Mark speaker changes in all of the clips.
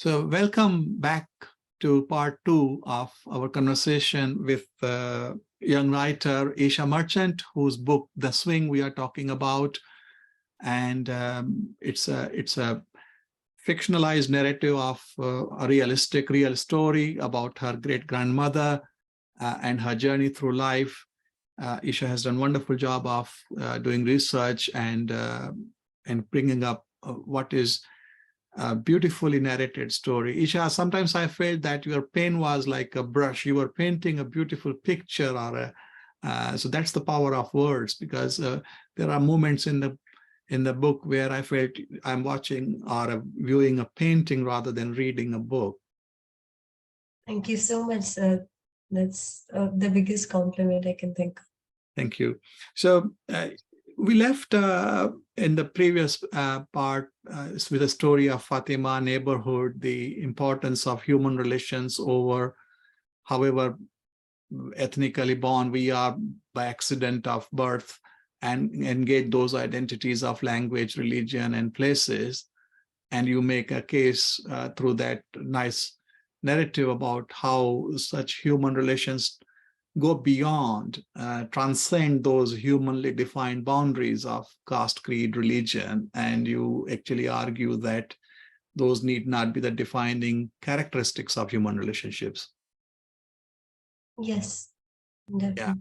Speaker 1: So welcome back to part 2 of our conversation with young writer Isha Merchant, whose book The Swing we are talking about. And it's a fictionalized narrative of a real story about her great-grandmother and her journey through life. Isha has done a wonderful job of doing research and bringing up what is a beautifully narrated story. Isha, sometimes I felt that your pen was like a brush. You were painting a beautiful picture, or so that's the power of words, because there are moments in the book where I felt I'm watching or viewing a painting rather than reading a book.
Speaker 2: Thank you so much, sir. That's the biggest compliment I can think of.
Speaker 1: Thank you. So we left in the previous part with the story of Fatima neighborhood, the importance of human relations over however ethnically born we are by accident of birth, and engage those identities of language, religion, and places. And you make a case through that nice narrative about how such human relations go beyond, transcend those humanly defined boundaries of caste, creed, religion. And you actually argue that those need not be the defining characteristics of human relationships.
Speaker 2: Yes, definitely.
Speaker 1: Yeah.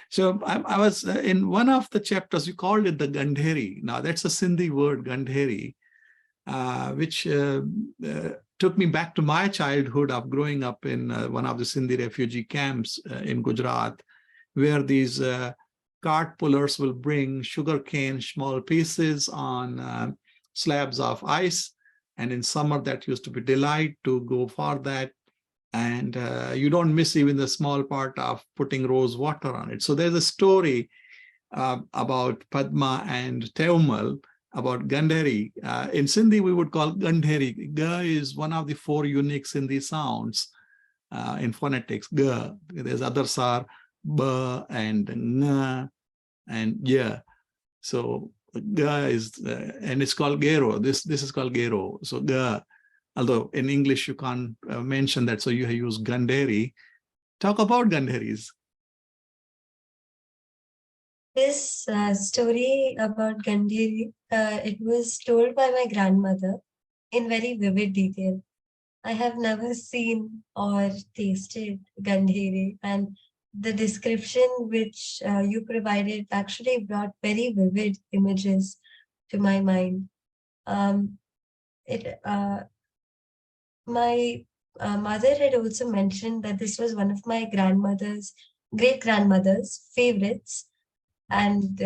Speaker 1: So I was in one of the chapters, you called it the Gandheri. Now that's a Sindhi word, Gandheri, which took me back to my childhood of growing up in one of the Sindhi refugee camps in Gujarat, where these cart pullers will bring sugarcane, small pieces on slabs of ice. And in summer, that used to be delight to go for that. And you don't miss even the small part of putting rose water on it. So there's a story about Padma and Teumal, about Gandheri. In Sindhi, we would call Gandheri. Ga is one of the 4 unique Sindhi sounds in phonetics. Ga. There's others are ba and nga and ya. So ga is, and it's called gero. This is called gero. So ga. Although in English you can't mention that, so you use Gandheri. Talk about Gandheris.
Speaker 2: This story about Gandheri, it was told by my grandmother in very vivid detail. I have never seen or tasted Gandheri, and the description which you provided actually brought very vivid images to my mind. My mother had also mentioned that this was one of my great-grandmother's favorites, and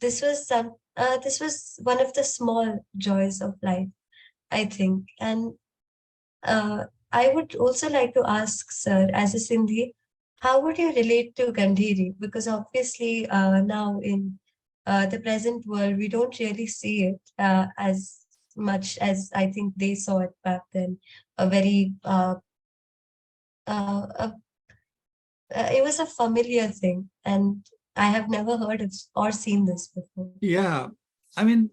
Speaker 2: this was one of the small joys of life, I think. And I would also like to ask, sir, as a Sindhi, how would you relate to Gandhiri? Because obviously now in the present world, we don't really see it as much as I think they saw it back then. A very it was a familiar thing, and I have never heard of or seen this before.
Speaker 1: Yeah, I mean,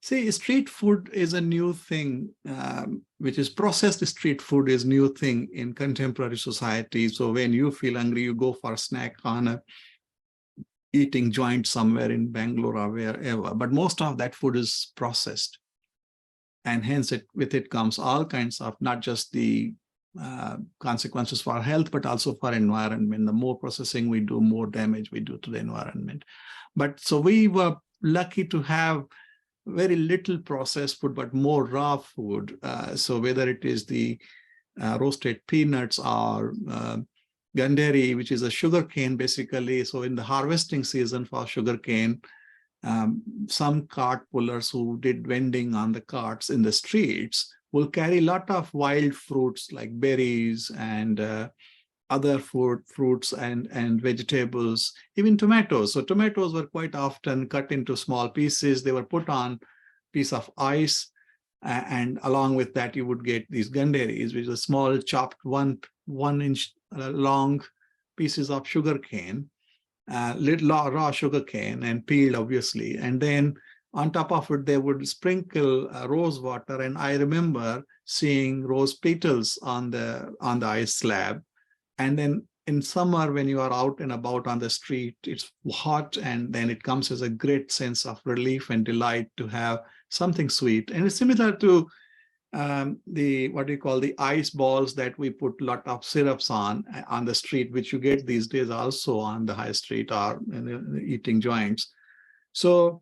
Speaker 1: see, street food is a new thing, which is processed street food is new thing in contemporary society. So when you feel hungry, you go for a snack on a eating joint somewhere in Bangalore or wherever. But most of that food is processed. And hence with it comes all kinds of, not just the consequences for health, but also for environment. The more processing we do, more damage we do to the environment. But so we were lucky to have very little processed food, but more raw food. So whether it is the roasted peanuts or Gandheri, which is a sugar cane basically. So in the harvesting season for sugar cane, some cart pullers who did vending on the carts in the streets will carry a lot of wild fruits like berries and other fruits and vegetables, even tomatoes. So tomatoes were quite often cut into small pieces. They were put on piece of ice, and along with that you would get these Gandheris, which are small chopped one inch long pieces of sugar cane. Raw sugar cane and peeled, obviously, and then On top of it, they would sprinkle rose water. And I remember seeing rose petals on the ice slab. And then in summer, when you are out and about on the street, it's hot, and then it comes as a great sense of relief and delight to have something sweet. And it's similar to the what we call the ice balls that we put a lot of syrups on the street, which you get these days also on the high street or in the eating joints. So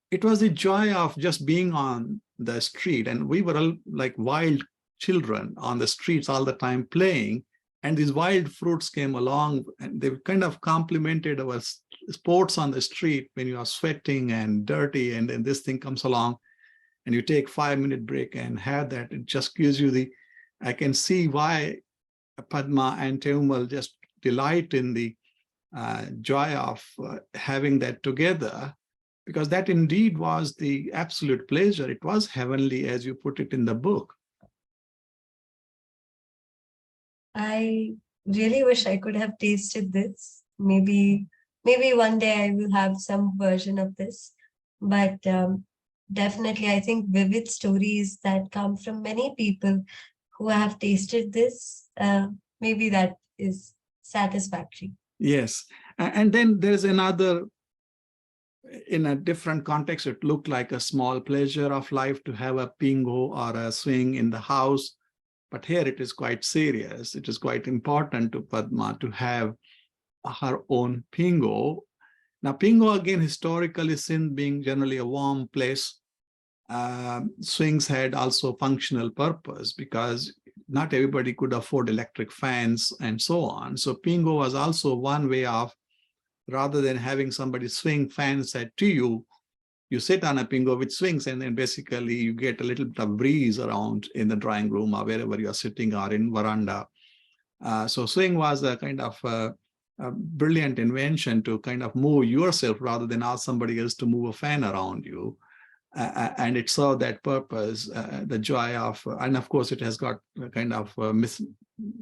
Speaker 1: it was the joy of just being on the street, and we were all like wild children on the streets all the time playing. And these wild fruits came along, and they kind of complemented our sports on the street when you are sweating and dirty, and then this thing comes along and you take 5-minute break and have that. It just gives you the, I can see why Padma and Teomal just delight in the joy of having that together, because that indeed was the absolute pleasure. It was heavenly, as you put it in the book.
Speaker 2: I really wish I could have tasted this. Maybe one day I will have some version of this. But definitely, I think vivid stories that come from many people who have tasted this, maybe that is satisfactory.
Speaker 1: Yes. And then there's another, in a different context, it looked like a small pleasure of life to have a pingo or a swing in the house. But here it is quite serious. It is quite important to Padma to have her own pingo. Now, pingo, again, historically, Sindh being generally a warm place, swings had also functional purpose, because not everybody could afford electric fans and so on. So pingo was also one way of, rather than having somebody swing fans at to you, you sit on a pingo which swings, and then basically you get a little bit of breeze around in the drawing room or wherever you are sitting, or in veranda. So swing was a kind of a brilliant invention to kind of move yourself rather than ask somebody else to move a fan around you. And it served that purpose, the joy of, and of course it has got a kind of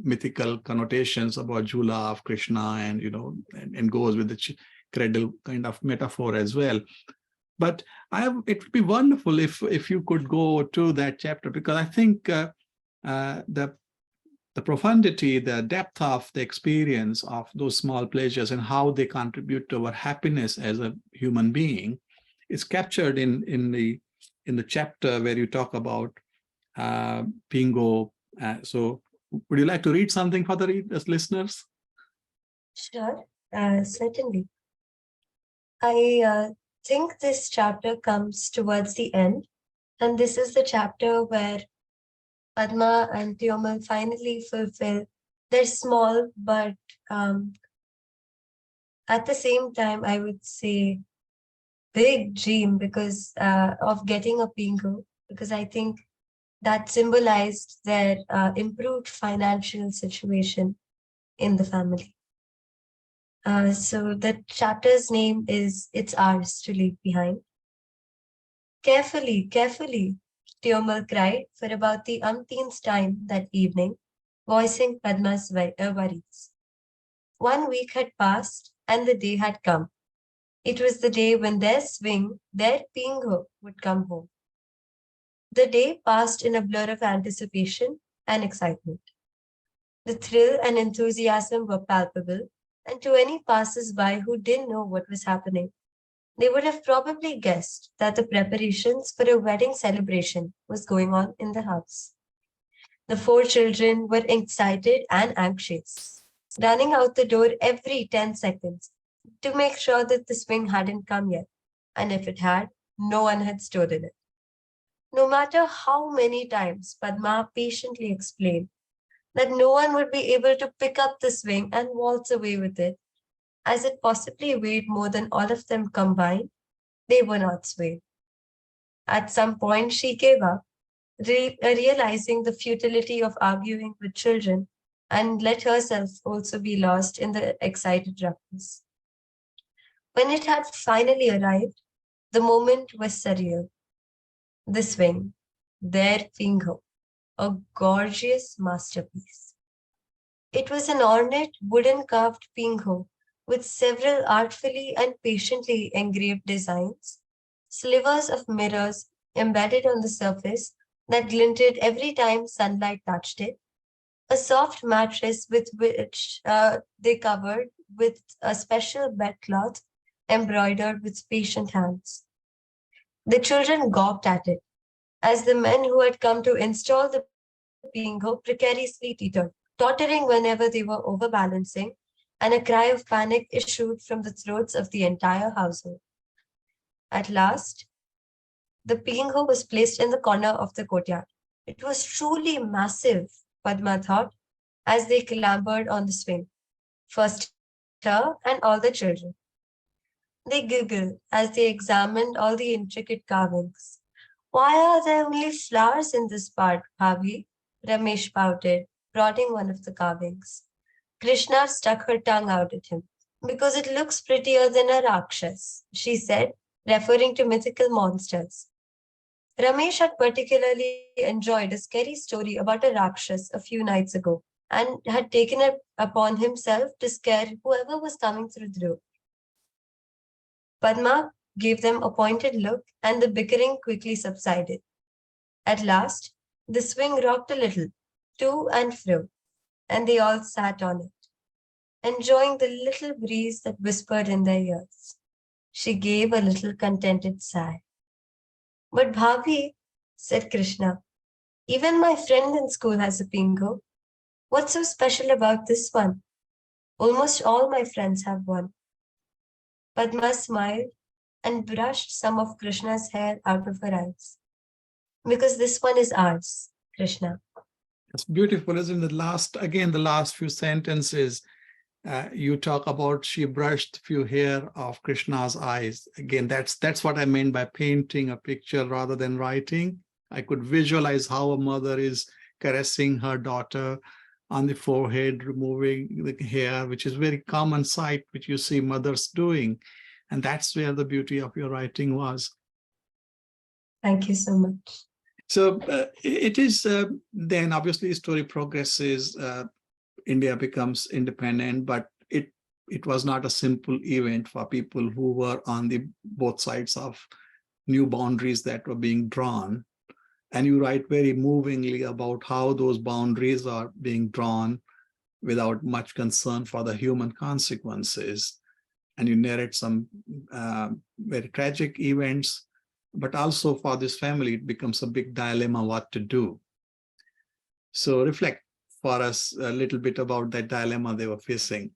Speaker 1: mythical connotations about Jhula of Krishna, and and goes with the cradle kind of metaphor as well. But it would be wonderful if you could go to that chapter, because I think the profundity, the depth of the experience of those small pleasures and how they contribute to our happiness as a human being is captured in the chapter where you talk about Pingo. So would you like to read something for the listeners?
Speaker 2: Sure, certainly. I think this chapter comes towards the end, and this is the chapter where Padma and Teomal finally fulfill their small but at the same time, I would say, big dream because of getting a pingo, because I think that symbolized their improved financial situation in the family. So the chapter's name is It's Ours to Leave Behind. Carefully, carefully, Teomal cried for about the umpteenth time that evening, voicing Padma's worries. 1 week had passed and the day had come. It was the day when their swing, their pingo, would come home. The day passed in a blur of anticipation and excitement. The thrill and enthusiasm were palpable, and to any passers-by who didn't know what was happening, they would have probably guessed that the preparations for a wedding celebration was going on in the house. The 4 children were excited and anxious, running out the door every 10 seconds to make sure that the swing hadn't come yet, and if it had, no one had stolen it. No matter how many times Padma patiently explained that no one would be able to pick up the swing and waltz away with it, as it possibly weighed more than all of them combined, they were not swayed. At some point, she gave up, realizing the futility of arguing with children, and let herself also be lost in the excited ruckus. When it had finally arrived, the moment was surreal. The swing, their pingo, a gorgeous masterpiece. It was an ornate wooden carved pingo with several artfully and patiently engraved designs, slivers of mirrors embedded on the surface that glinted every time sunlight touched it, a soft mattress with which they covered with a special bedcloth embroidered with patient hands. The children gawked at it as the men who had come to install the pingo precariously tottering whenever they were overbalancing, and a cry of panic issued from the throats of the entire household. At last, the pingo was placed in the corner of the courtyard. It was truly massive, Padma thought, as they clambered on the swing. First her and all the children. They giggled as they examined all the intricate carvings. Why are there only flowers in this part, Bhavi? Ramesh pouted, prodding one of the carvings. Krishna stuck her tongue out at him. Because it looks prettier than a Rakshas, she said, referring to mythical monsters. Ramesh had particularly enjoyed a scary story about a Rakshas a few nights ago and had taken it upon himself to scare whoever was coming through the door. Padma gave them a pointed look, and the bickering quickly subsided. At last, the swing rocked a little, to and fro, and they all sat on it, enjoying the little breeze that whispered in their ears. She gave a little contented sigh. But Bhavi, said Krishna, even my friend in school has a pingo. What's so special about this one? Almost all my friends have one. Padma smiled and brushed some of Krishna's hair out of her eyes. Because this one is ours, Krishna.
Speaker 1: It's beautiful, isn't it? The last few sentences, you talk about she brushed few hair of Krishna's eyes. Again, that's what I meant by painting a picture rather than writing. I could visualize how a mother is caressing her daughter on the forehead, removing the hair, which is very common sight, which you see mothers doing. And that's where the beauty of your writing was.
Speaker 2: Thank you so much.
Speaker 1: So it is then obviously story progresses, India becomes independent, but it was not a simple event for people who were on the both sides of new boundaries that were being drawn. And you write very movingly about how those boundaries are being drawn without much concern for the human consequences. And you narrate some very tragic events, but also for this family, it becomes a big dilemma what to do. So reflect for us a little bit about that dilemma they were facing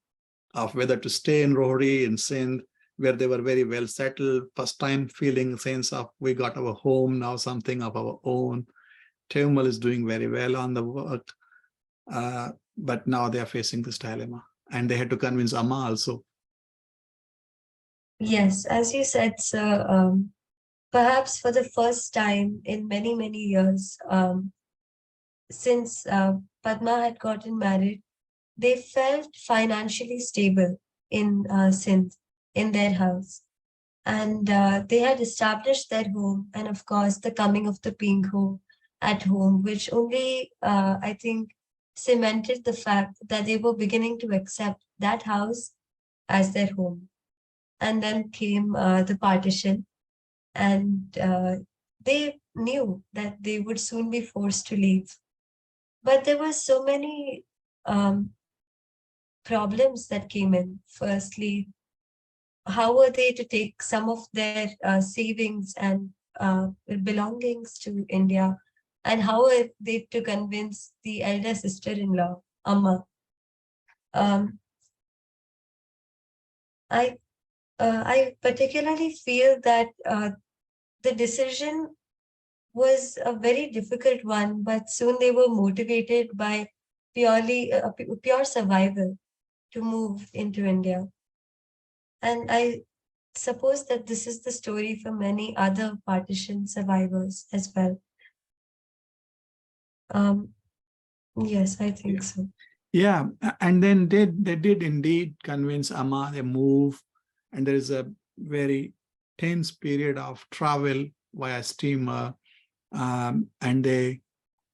Speaker 1: of whether to stay in Rohri in Sindh, where they were very well settled, first time feeling a sense of we got our home, now something of our own. Temal is doing very well on the work, but now they are facing this dilemma. And they had to convince Amma also.
Speaker 2: Yes, as you said, sir, perhaps for the first time in many, many years, since Padma had gotten married, they felt financially stable in Sindh, in their house. And they had established their home, and of course, the coming of the Pinghu at home, which only, I think, cemented the fact that they were beginning to accept that house as their home. And then came the partition, and they knew that they would soon be forced to leave. But there were so many problems that came in. Firstly, how were they to take some of their savings and belongings to India? And how were they to convince the elder sister-in-law, Amma? Um, I particularly feel that the decision was a very difficult one, but soon they were motivated by pure survival to move into India. And I suppose that this is the story for many other partition survivors as well. Yes, I think so.
Speaker 1: Yeah, and then they did indeed convince Amma, they move, and there is a very tense period of travel via steamer, and they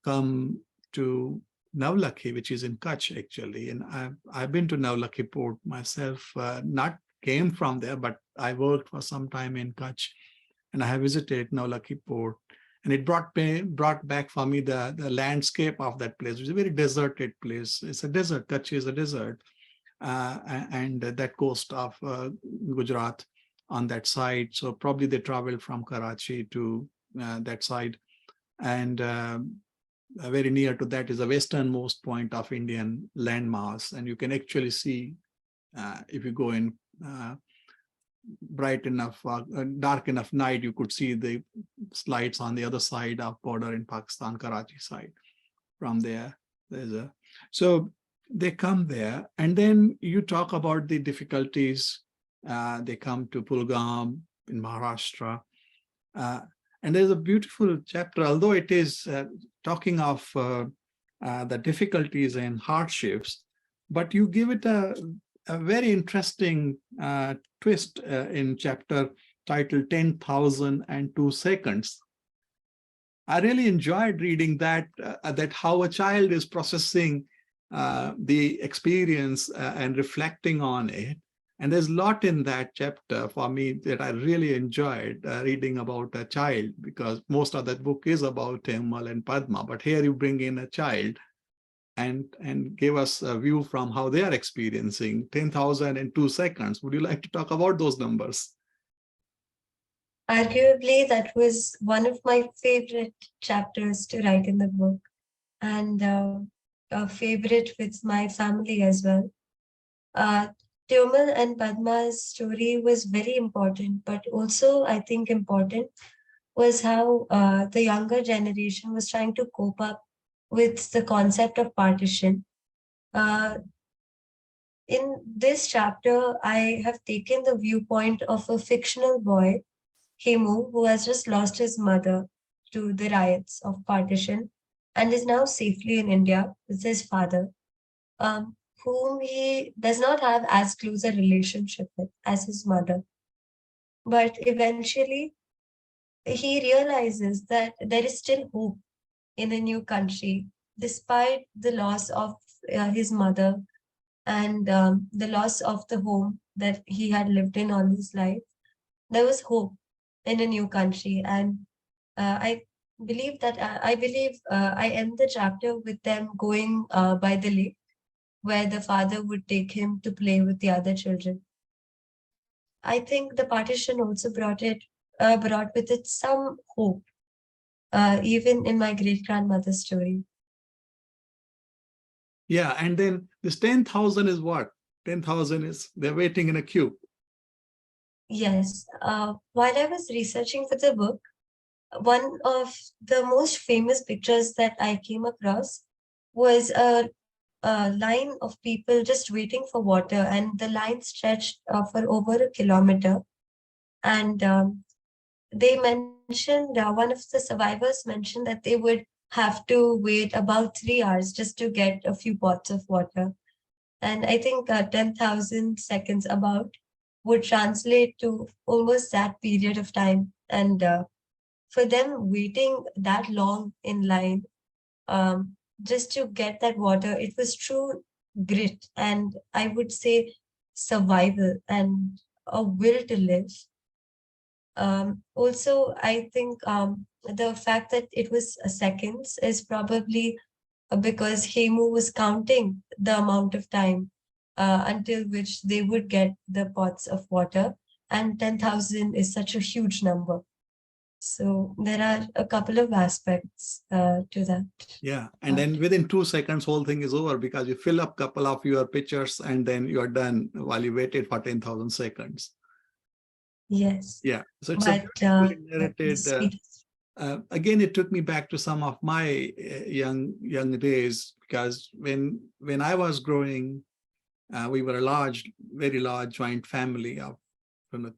Speaker 1: come to Navlakhi, which is in Kutch actually. And I've been to Navlakhi port myself, not came from there, but I worked for some time in Kutch. and I have visited Nowlakhi Port, and it brought back for me the landscape of that place, which is a very deserted place. It's a desert. Kutch is a desert, and that coast of Gujarat on that side. So probably they traveled from Karachi to that side, and very near to that is the westernmost point of Indian landmass, and you can actually see if you go in bright enough, dark enough night, you could see the lights on the other side of border in Pakistan, Karachi side. From there, so they come there, and then you talk about the difficulties. They come to Pulgam in Maharashtra, and there's a beautiful chapter, although it is talking of the difficulties and hardships, but you give it a very interesting twist in chapter titled 10,002 Seconds. I really enjoyed reading that, that how a child is processing the experience and reflecting on it. And there's a lot in that chapter for me that I really enjoyed reading about a child, because most of that book is about Temal and Padma, but here you bring in a child and give us a view from how they are experiencing 10,002 seconds. Would you like to talk about those numbers?
Speaker 2: Arguably, that was one of my favorite chapters to write in the book, and a favorite with my family as well. Teomal and Padma's story was very important, but also I think important was how the younger generation was trying to cope up with the concept of partition. Uh, in this chapter, I have taken the viewpoint of a fictional boy, Hemu, who has just lost his mother to the riots of partition and is now safely in India with his father, whom he does not have as close a relationship with as his mother. But eventually, he realizes that there is still hope in a new country, despite the loss of his mother and the loss of the home that he had lived in all his life. There was hope in a new country, and I believe that I end the chapter with them going by the lake, where the father would take him to play with the other children. I think the partition also brought with it some hope, even in my great grandmother's story.
Speaker 1: Yeah, and then this 10,000 is what? 10,000 is they're waiting in a queue.
Speaker 2: Yes. While I was researching for the book, one of the most famous pictures that I came across was a line of people just waiting for water, and the line stretched for over a kilometer. And they mentioned, one of the survivors mentioned that they would have to wait about 3 hours just to get a few pots of water. And I think 10,000 seconds about would translate to almost that period of time. And for them waiting that long in line just to get that water, it was true grit, and I would say survival and a will to live. Also, I think the fact that it was seconds is probably because Hemu was counting the amount of time until which they would get the pots of water, and 10,000 is such a huge number. So there are a couple of aspects to that.
Speaker 1: Yeah, and then within 2 seconds, whole thing is over because you fill up couple of your pictures and then you're done while you waited for 10,000 seconds.
Speaker 2: Yes.
Speaker 1: Yeah, so it's
Speaker 2: but,
Speaker 1: a beautifully narrated.
Speaker 2: sweet.
Speaker 1: Again, it took me back to some of my young days, because when I was growing, we were a very large joint family of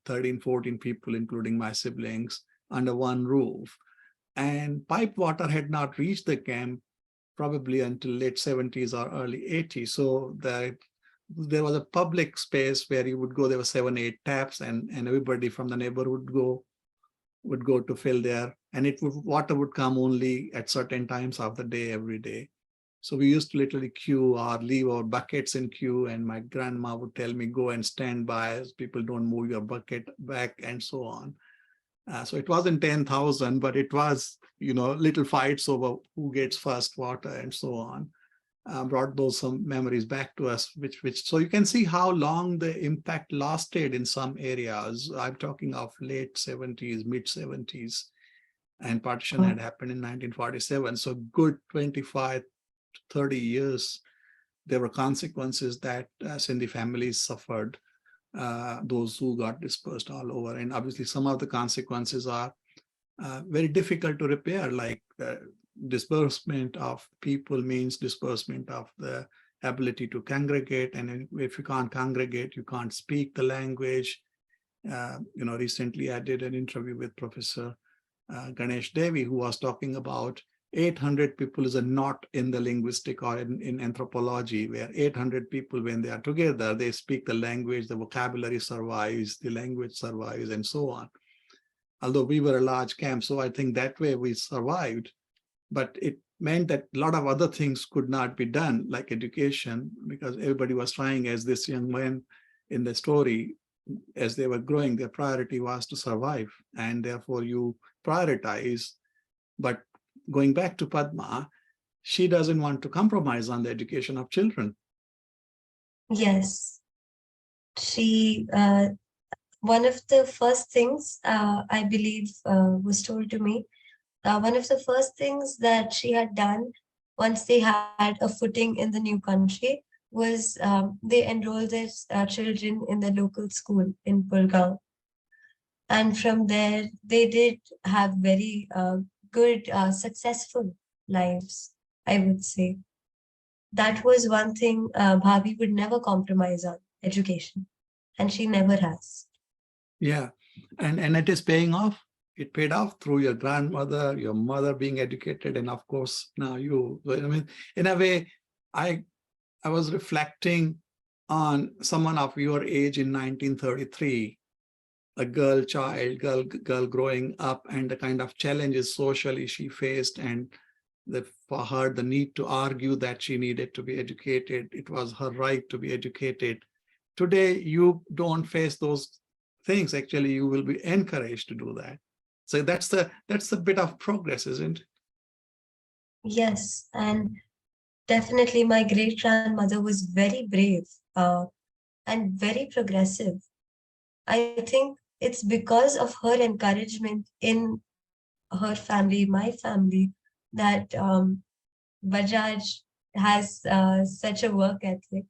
Speaker 1: 13, 14 people, including my siblings, under one roof. And pipe water had not reached the camp probably until late 70s or early 80s. So there was a public space where you would go. There were 7, 8 taps, and everybody from the neighborhood would go to fill there, and water would come only at certain times of the day, every day. So we used to literally queue or leave our buckets in queue, and my grandma would tell me, go and stand by, people don't move your bucket back, and so on. So it wasn't 10,000, but it was, little fights over who gets first water and so on. Brought those some memories back to us, which so you can see how long the impact lasted in some areas. I'm talking of late 70s, mid 70s, and partition had happened in 1947. So good 25, 30 years, there were consequences that Sindhi families suffered, those who got dispersed all over. And obviously some of the consequences are very difficult to repair, like disbursement of people means disbursement of the ability to congregate. And if you can't congregate, you can't speak the language. Recently I did an interview with Professor Ganesh Devi, who was talking about 800 people is a knot in the linguistic or in anthropology, where 800 people, when they are together, they speak the language, the vocabulary survives, the language survives, and so on. Although we were a large camp, so I think that way we survived. But it meant that a lot of other things could not be done, like education, because everybody was trying, as this young man in the story, as they were growing, their priority was to survive. And therefore you prioritize. But going back to Padma, she doesn't want to compromise on the education of children.
Speaker 2: Yes, she, one of the first things I believe was told to me, one of the first things that she had done once they had a footing in the new country was they enrolled their children in the local school in Pulgaon. And from there, they did have very good, successful lives, I would say. That was one thing Bhabi would never compromise on, education. And she never has.
Speaker 1: Yeah, and it is paying off. It paid off through your grandmother, your mother being educated, and of course now you. I mean, in a way, I was reflecting on someone of your age in 1933, a girl growing up, and the kind of challenges socially she faced, and for her the need to argue that she needed to be educated. It was her right to be educated. Today, you don't face those things. Actually, you will be encouraged to do that. So that's the bit of progress, isn't it?
Speaker 2: Yes, and definitely my great grandmother was very brave and very progressive. I think it's because of her encouragement in her family, my family, that Bajaj has such a work ethic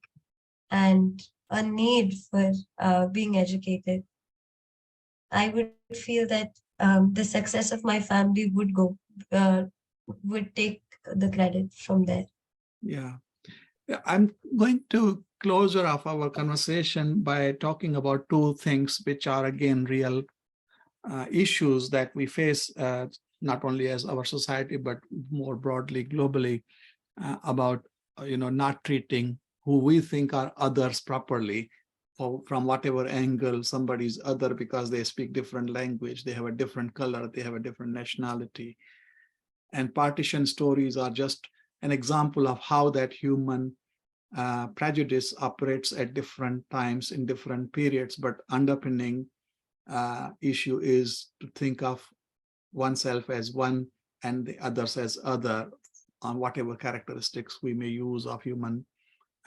Speaker 2: and a need for being educated. I would feel that the success of my family uh, would take the credit from there.
Speaker 1: Yeah. I'm going to closure of our conversation by talking about two things which are again real issues that we face, not only as our society but more broadly globally, about not treating who we think are others properly, from whatever angle somebody's other because they speak different language, they have a different color, they have a different nationality. And partition stories are just an example of how that human prejudice operates at different times in different periods, but underpinning issue is to think of oneself as one and the others as other, on whatever characteristics we may use of human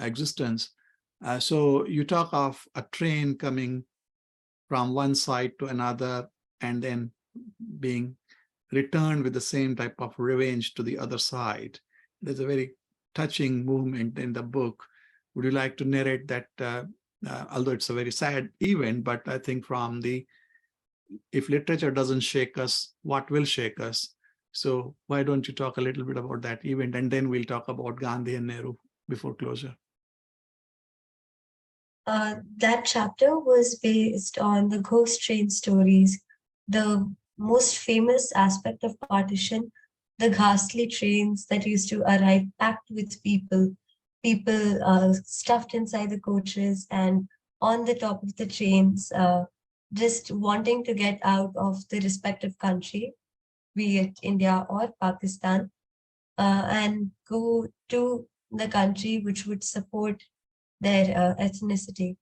Speaker 1: existence. So you talk of a train coming from one side to another and then being returned with the same type of revenge to the other side. There's a very touching movement in the book. Would you like to narrate that? Although it's a very sad event, but I think from the, if literature doesn't shake us, what will shake us? So why don't you talk a little bit about that event, and then we'll talk about Gandhi and Nehru before closure.
Speaker 2: That chapter was based on the ghost train stories, the most famous aspect of partition, the ghastly trains that used to arrive packed with people stuffed inside the coaches and on the top of the trains, just wanting to get out of the respective country, be it India or Pakistan, and go to the country which would support their ethnicity.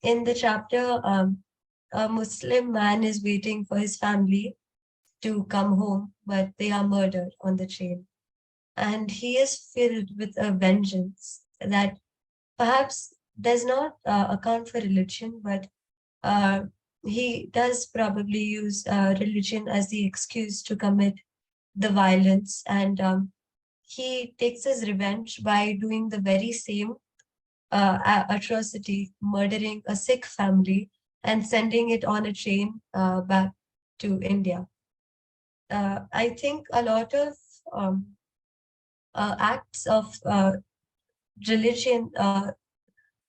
Speaker 2: In the chapter, a Muslim man is waiting for his family to come home, but they are murdered on the train. And he is filled with a vengeance that perhaps does not account for religion, but uh, he does probably use religion as the excuse to commit the violence. And he takes his revenge by doing the very same atrocity, murdering a Sikh family and sending it on a train back to India. I think a lot of um, acts of religion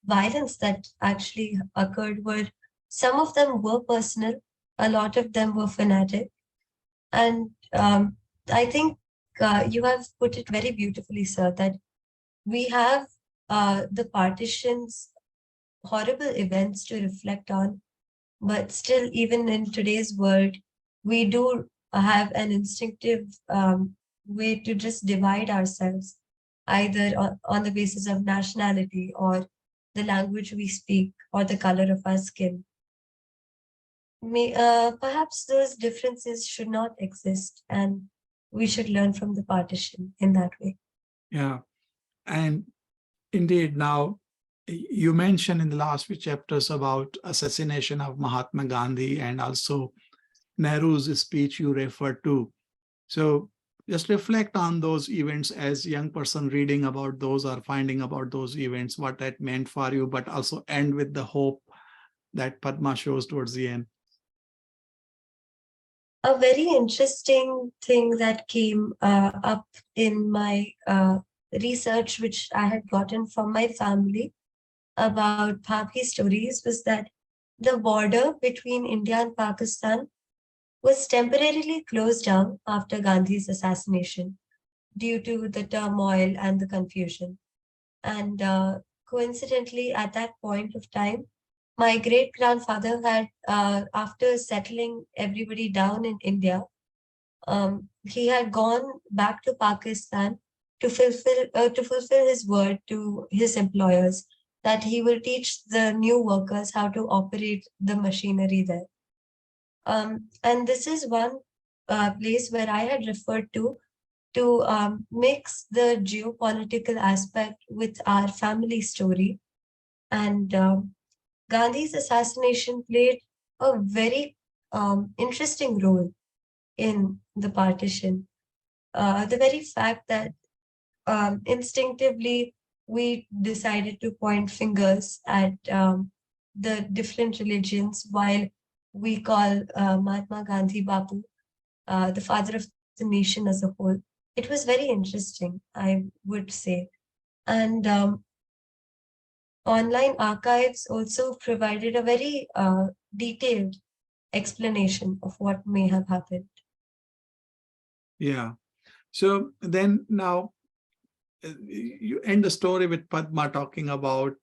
Speaker 2: violence that actually occurred were, some of them were personal, a lot of them were fanatic. And I think you have put it very beautifully, sir, that we have the partition's horrible events to reflect on, but still, even in today's world, we do have an instinctive way to just divide ourselves, either on the basis of nationality or the language we speak or the color of our skin. Perhaps those differences should not exist, and we should learn from the partition in that way.
Speaker 1: Yeah. And indeed, now you mentioned in the last few chapters about assassination of Mahatma Gandhi and also Nehru's speech you referred to. So just reflect on those events as young person reading about those or finding about those events, what that meant for you, but also end with the hope that Padma shows towards the end.
Speaker 2: A very interesting thing that came up in my research, which I had gotten from my family about Bhapi stories, was that the border between India and Pakistan was temporarily closed down after Gandhi's assassination due to the turmoil and the confusion. And coincidentally, at that point of time, my great grandfather had, after settling everybody down in India, he had gone back to Pakistan to fulfill his word to his employers that he will teach the new workers how to operate the machinery there. And this is one place where I had referred to mix the geopolitical aspect with our family story. And Gandhi's assassination played a very interesting role in the partition. The very fact that instinctively we decided to point fingers at the different religions while we call Mahatma Gandhi Bapu the father of the nation as a whole. It was very interesting, I would say. And online archives also provided a very detailed explanation of what may have happened.
Speaker 1: Yeah. So then now you end the story with Padma talking about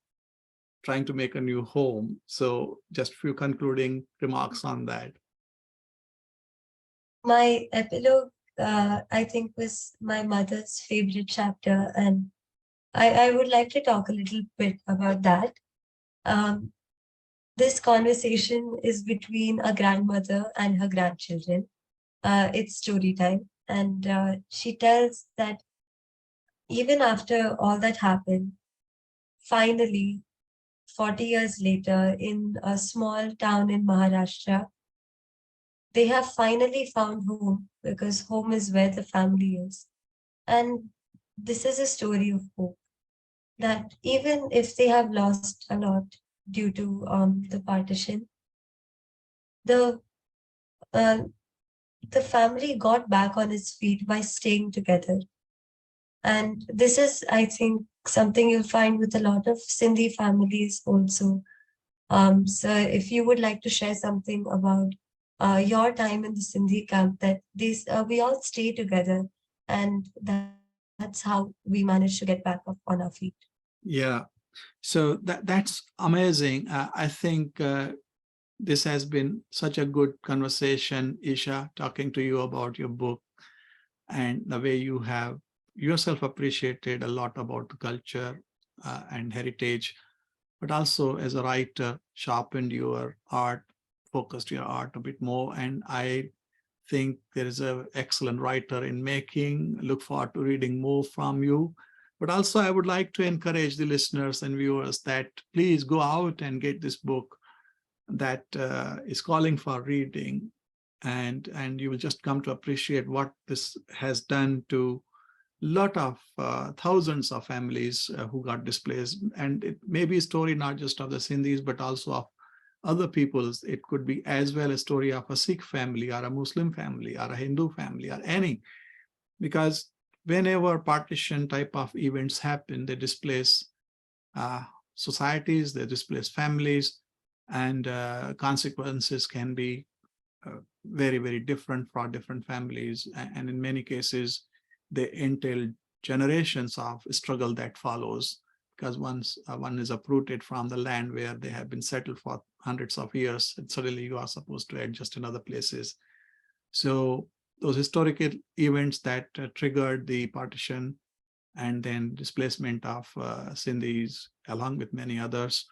Speaker 1: trying to make a new home. So just a few concluding remarks on that.
Speaker 2: My epilogue, I think, was my mother's favorite chapter, and I would like to talk a little bit about that. Um, this conversation is between a grandmother and her grandchildren. It's story time, and she tells that even after all that happened, finally, 40 years later, in a small town in Maharashtra, they have finally found home because home is where the family is. And this is a story of hope that even if they have lost a lot due to the partition, the uh, the family got back on its feet by staying together. And this is, I think, something you'll find with a lot of Sindhi families also. So if you would like to share something about your time in the Sindhi camp, that these we all stay together, and that's how we managed to get back up on our feet.
Speaker 1: Yeah. So that's amazing. I think this has been such a good conversation, Isha, talking to you about your book and the way you have yourself appreciated a lot about the culture and heritage, but also as a writer, sharpened your art focused your art a bit more. And I think there is an excellent writer in making. Look forward to reading more from you. But also, I would like to encourage the listeners and viewers that please go out and get this book that is calling for reading. And you will just come to appreciate what this has done to lot of thousands of families who got displaced. And it may be a story not just of the Sindhis, but also of other peoples. It could be as well a story of a Sikh family or a Muslim family or a Hindu family or any, because whenever partition type of events happen, they displace societies, they displace families, and consequences can be very, very different for different families. And in many cases, they entail generations of struggle that follows, because once one is uprooted from the land where they have been settled for hundreds of years, and suddenly you are supposed to adjust in other places. So those historical events that triggered the partition and then displacement of Sindhis, along with many others,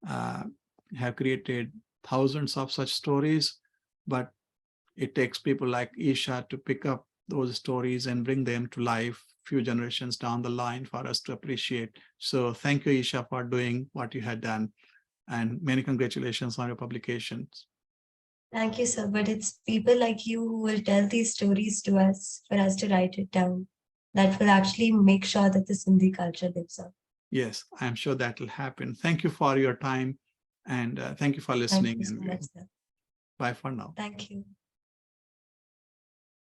Speaker 1: have created thousands of such stories. But it takes people like Isha to pick up those stories and bring them to life few generations down the line for us to appreciate. So thank you, Isha, for doing what you had done. And many congratulations on your publications.
Speaker 2: Thank you, sir. But it's people like you who will tell these stories to us for us to write it down that will actually make sure that the Sindhi culture lives up.
Speaker 1: Yes, I'm sure that will happen. Thank you for your time, and thank you for
Speaker 2: Thank
Speaker 1: listening
Speaker 2: you so
Speaker 1: and
Speaker 2: much,
Speaker 1: viewing.
Speaker 2: sir.
Speaker 1: Bye for now.
Speaker 2: Thank you.